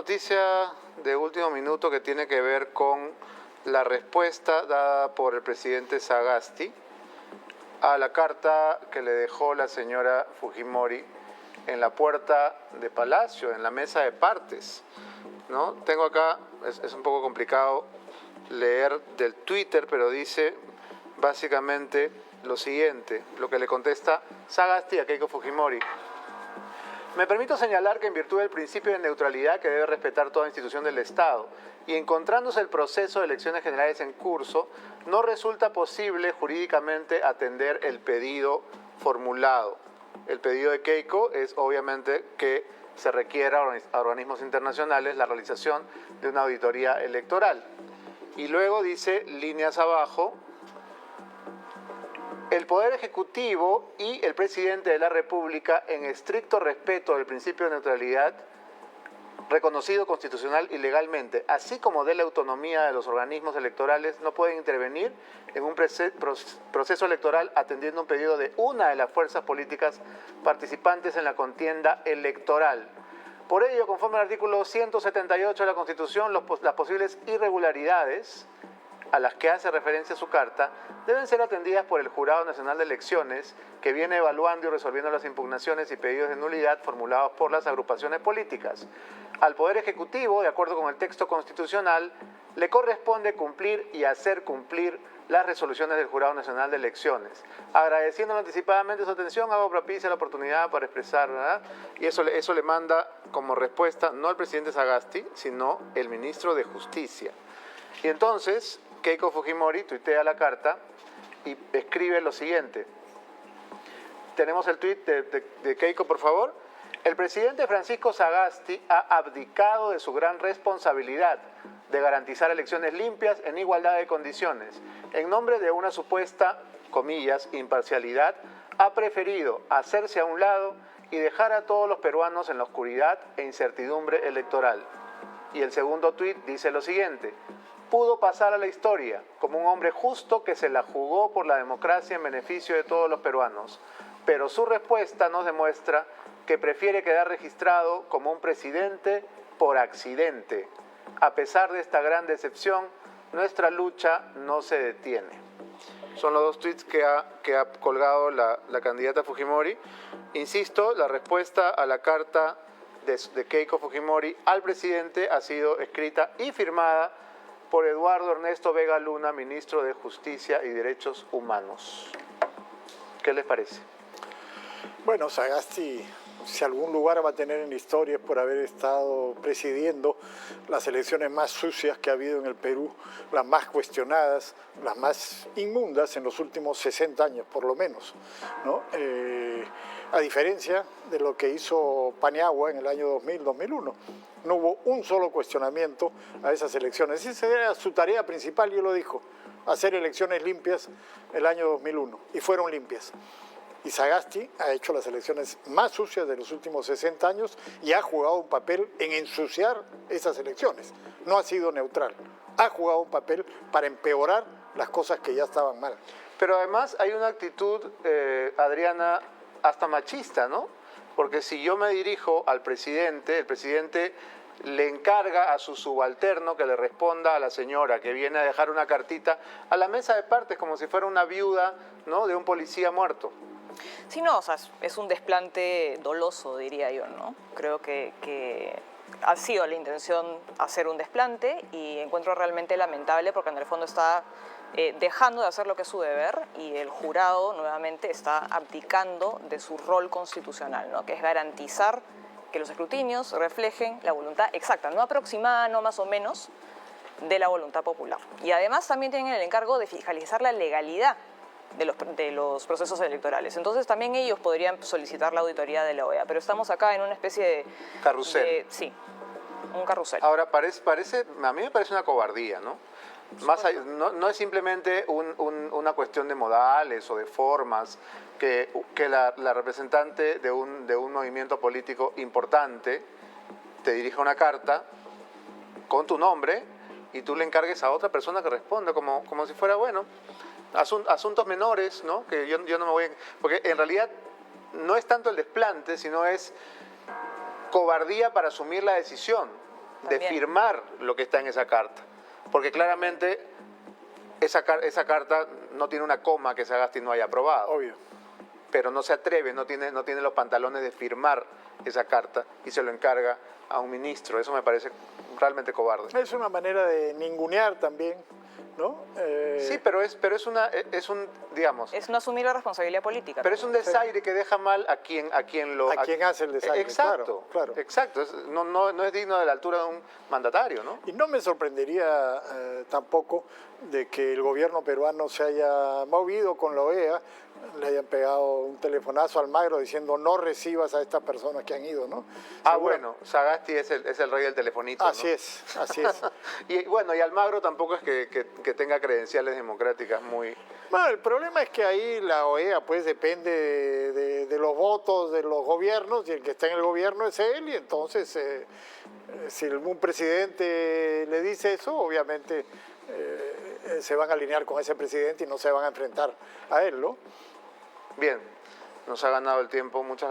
noticia de último minuto que tiene que ver con la respuesta dada por el presidente Sagasti a la carta que le dejó la señora Fujimori en la puerta de Palacio, en la mesa de partes, ¿no? Tengo acá, es un poco complicado leer del Twitter, pero dice básicamente lo siguiente, lo que le contesta Sagasti a Keiko Fujimori. Me permito señalar que en virtud del principio de neutralidad que debe respetar toda institución del Estado y encontrándose el proceso de elecciones generales en curso, no resulta posible jurídicamente atender el pedido formulado. El pedido de Keiko es obviamente que se requiera a organismos internacionales la realización de una auditoría electoral. Y luego dice, líneas abajo, el Poder Ejecutivo y el Presidente de la República, en estricto respeto del principio de neutralidad reconocido constitucional y legalmente, así como de la autonomía de los organismos electorales, no pueden intervenir en un proceso electoral atendiendo un pedido de una de las fuerzas políticas participantes en la contienda electoral. Por ello, conforme al artículo 178 de la Constitución, las posibles irregularidades a las que hace referencia su carta, deben ser atendidas por el Jurado Nacional de Elecciones, que viene evaluando y resolviendo las impugnaciones y pedidos de nulidad formulados por las agrupaciones políticas. Al Poder Ejecutivo, de acuerdo con el texto constitucional, le corresponde cumplir y hacer cumplir las resoluciones del Jurado Nacional de Elecciones. Agradeciendo anticipadamente su atención, hago propicia la oportunidad para expresar, ¿verdad? Y eso le manda como respuesta no el presidente Sagasti, sino el ministro de Justicia. Y entonces Keiko Fujimori tuitea la carta y escribe lo siguiente. Tenemos el tuit de Keiko, por favor. El presidente Francisco Sagasti ha abdicado de su gran responsabilidad de garantizar elecciones limpias en igualdad de condiciones. En nombre de una supuesta, comillas, imparcialidad, ha preferido hacerse a un lado y dejar a todos los peruanos en la oscuridad e incertidumbre electoral. Y el segundo tuit dice lo siguiente. Pudo pasar a la historia como un hombre justo que se la jugó por la democracia en beneficio de todos los peruanos, pero su respuesta nos demuestra que prefiere quedar registrado como un presidente por accidente. A pesar de esta gran decepción, nuestra lucha no se detiene. Son los dos tweets que ha colgado la candidata Fujimori. Insisto, la respuesta a la carta de Keiko Fujimori al presidente ha sido escrita y firmada por Eduardo Ernesto Vega Luna, ministro de Justicia y Derechos Humanos. ¿Qué les parece? Bueno, Sagasti, si algún lugar va a tener en la historia es por haber estado presidiendo las elecciones más sucias que ha habido en el Perú, las más cuestionadas, las más inmundas en los últimos 60 años, por lo menos, ¿no? A diferencia de lo que hizo Paniagua en el año 2000-2001. No hubo un solo cuestionamiento a esas elecciones. Esa era su tarea principal, yo lo dijo, hacer elecciones limpias el año 2001, y fueron limpias. Y Sagasti ha hecho las elecciones más sucias de los últimos 60 años y ha jugado un papel en ensuciar esas elecciones. No ha sido neutral, ha jugado un papel para empeorar las cosas que ya estaban mal. Pero además hay una actitud, Adriana, hasta machista, ¿no? Porque si yo me dirijo al presidente, el presidente le encarga a su subalterno que le responda a la señora que viene a dejar una cartita a la mesa de partes como si fuera una viuda, ¿no?, de un policía muerto. Sí, no, o sea, es un desplante doloso, diría yo, ¿no? Creo que ha sido la intención hacer un desplante y encuentro realmente lamentable porque en el fondo está dejando de hacer lo que es su deber y el jurado nuevamente está abdicando de su rol constitucional, ¿no?, que es garantizar que los escrutinios reflejen la voluntad exacta, no aproximada, no más o menos, de la voluntad popular. Y además también tienen el encargo de fiscalizar la legalidad de los procesos electorales. Entonces también ellos podrían solicitar la auditoría de la OEA, pero estamos acá en una especie de... Carrusel. Sí, un carrusel. Ahora, a mí me parece una cobardía, ¿no? No es simplemente una cuestión de modales o de formas que la representante de un movimiento político importante te dirija una carta con tu nombre y tú le encargues a otra persona que responda como si fuera, bueno, asuntos menores, ¿no? Que yo no me voy a... Porque en realidad no es tanto el desplante, sino es cobardía para asumir la decisión. de También. firmar lo que está en esa carta. Porque claramente esa carta no tiene una coma que Sagasti no haya aprobado. Obvio. Pero no se atreve, no tiene los pantalones de firmar esa carta y se lo encarga a un ministro. Eso me parece realmente cobarde. Es una manera de ningunear también, ¿no? Sí, pero es un, digamos, Es no asumir la responsabilidad política. pero es un desaire que deja mal a quien hace el desaire. Exacto, claro. exacto. No es digno de la altura de un mandatario, ¿no? Y no me sorprendería tampoco de que el gobierno peruano se haya movido con la OEA, le hayan pegado un telefonazo a Almagro diciendo no recibas a estas personas que han ido, ¿no? Bueno, Sagasti es el rey del telefonito, ¿no? Así es. Y bueno, y Almagro tampoco es que tenga credenciales democráticas muy... Bueno, el problema es que ahí la OEA pues depende de los votos de los gobiernos y el que está en el gobierno es él y entonces si algún presidente le dice eso, obviamente se van a alinear con ese presidente y no se van a enfrentar a él, ¿no? Bien, nos ha ganado el tiempo. Muchas